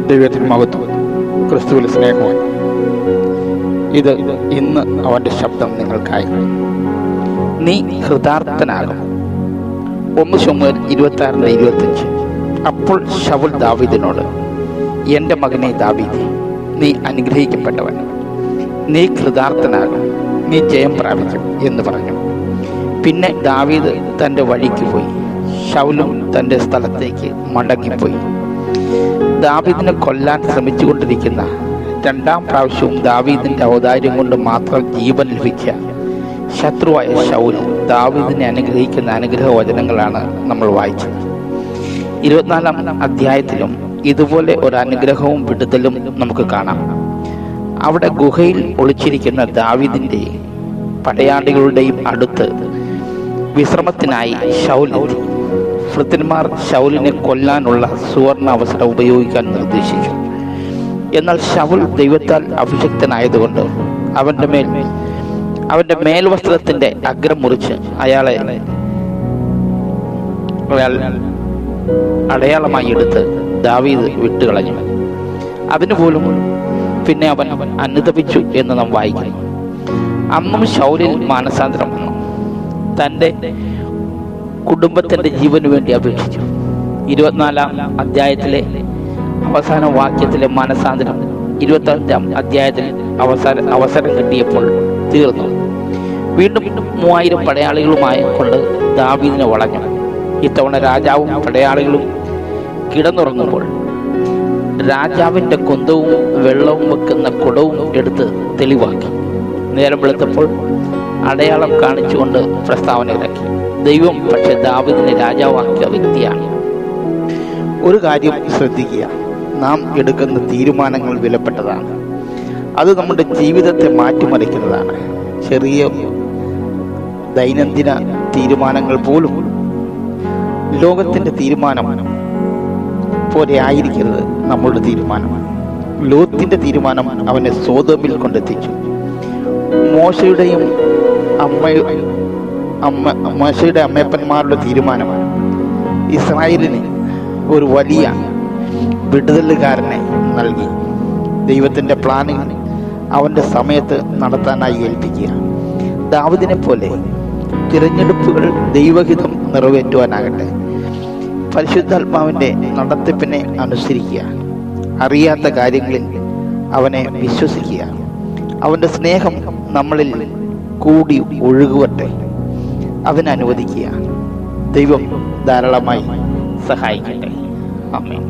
ദൈവത്തിന് മഹത്വം, ക്രിസ്തുവിൽ സ്നേഹമായി. ഇത് ഇന്ന് അവൻ്റെ ശബ്ദം നിങ്ങൾക്കായി. നീ ഹൃദാർത്ഥനാകും. 1 ശമൂവേൽ 26:25. അപ്പോൾ ശൗൽ ദാവീദിനോട്, എൻ്റെ മകനെ ദാവീദേ, നീ അനുഗ്രഹിക്കപ്പെട്ടവൻ, നീ കൃതാർത്ഥനാകും, നീ ജയം പ്രാപിക്കും എന്ന് പറഞ്ഞു. പിന്നെ ദാവീദ് തൻ്റെ വഴിക്ക് പോയി, ശൗലും തൻ്റെ സ്ഥലത്തേക്ക് മടങ്ങിപ്പോയി. ദാവീദിനെ കൊല്ലാൻ ശ്രമിച്ചുകൊണ്ടിരിക്കുന്ന 2ാം പ്രാവശ്യവും ദാവീദിൻ്റെ ഔദാര്യം കൊണ്ട് മാത്രം ജീവൻ ലഭിച്ച ശത്രുവായ ശൗൽ ദാവീദിനെ അനുഗ്രഹിക്കുന്ന അനുഗ്രഹവചനങ്ങളാണ് നമ്മൾ വായിച്ചത്. 24ാം അധ്യായത്തിലും ഇതുപോലെ ഒരു അനുഗ്രഹവും വിടുതലും നമുക്ക് കാണാം. അവിടെ ഗുഹയിൽ ഒളിച്ചിരിക്കുന്ന ദാവീദിൻ്റെയും പടയാളികളുടെയും അടുത്ത് വിശ്രമത്തിനായി ശൗൽ എത്തി. ഭൃത്യന്മാർ ശൗലിനെ കൊല്ലാനുള്ള സുവർണ അവസരം ഉപയോഗിക്കാൻ നിർദ്ദേശിച്ചു. എന്നാൽ ശൗൽ ദൈവത്താൽ അഭിഷിക്തനായതുകൊണ്ട് അവൻ്റെ മേൽവസ്ത്രത്തിൻ്റെ അഗ്രം മുറിച്ച് അയാൾ അടയാളമായി എടുത്ത് ദാവീദ് വിട്ടുകളഞ്ഞു. അതിനുപോലും പിന്നെ അവൻ അനുതപിച്ചു എന്ന് നാം വായിക്കുന്നു. അന്നും ശൗലിൽ മാനസാന്തരം വന്നു. തൻ്റെ കുടുംബത്തിൻ്റെ ജീവന് വേണ്ടി അപേക്ഷിച്ചു. 24ാം അധ്യായത്തിലെ അവസാന വാക്യത്തിലെ മാനസാന്തരം 25ാം അധ്യായത്തിൽ അവസരം കിട്ടിയപ്പോൾ തീർന്നു. വീണ്ടും 3000 പടയാളികളുമായി കൊണ്ട് ദാവീദിനെ വളഞ്ഞു. ഇത്തവണ രാജാവും പടയാളികളും കിടന്നുറങ്ങുമ്പോൾ രാജാവിൻ്റെ കുന്തവും വെള്ളവും വെക്കുന്ന കുടവും എടുത്ത് തെളിവാക്കി. നേരം വെളുത്തപ്പോൾ അടയാളം കാണിച്ചുകൊണ്ട് പ്രസ്താവന ഇറക്കി. ദൈവം പക്ഷെ ദാവീദിനെ രാജാവാക്കിയ വ്യക്തിയാണ്. ഒരു കാര്യം ശ്രദ്ധിക്കുക, നാം എടുക്കുന്ന തീരുമാനങ്ങൾ വിലപ്പെട്ടതാണ്. അത് നമ്മുടെ ജീവിതത്തെ മാറ്റിമറിക്കുന്നതാണ്. ചെറിയ ദൈനംദിന തീരുമാനങ്ങൾ പോലും ലോകത്തിൻ്റെ തീരുമാനം പോലെ ആയിരിക്കരുത് നമ്മളുടെ തീരുമാനം. ലോത്തിന്റെ തീരുമാനം അവനെ സോദോമിൽ കൊണ്ടെത്തിച്ചു. മോശയുടെ അമ്മയപ്പന്മാരുടെ തീരുമാനം ഇസ്രായേലിന് ഒരു വലിയ വിടുതലുകാരനെ നൽകി. ദൈവത്തിൻ്റെ പ്ലാനിങ് അവൻ്റെ സമയത്ത് നടത്താനായി ഏൽപ്പിക്കുക. ദാവീദിനെ പോലെ തിരഞ്ഞെടുപ്പുകൾ ദൈവഹിതം നിറവേറ്റുവാനാകട്ടെ. പരിശുദ്ധാത്മാവിൻ്റെ നടത്തിപ്പിനെ അനുസരിക്കുക. അറിയാത്ത കാര്യങ്ങളിൽ അവനെ വിശ്വസിക്കുക. അവൻ്റെ സ്നേഹം നമ്മളിൽ കൂടി ഒഴുകുവട്ടെ. അതിനനുവദിക്കുക. ദൈവം ധാരാളമായി സഹായിക്കട്ടെ. ആമേൻ.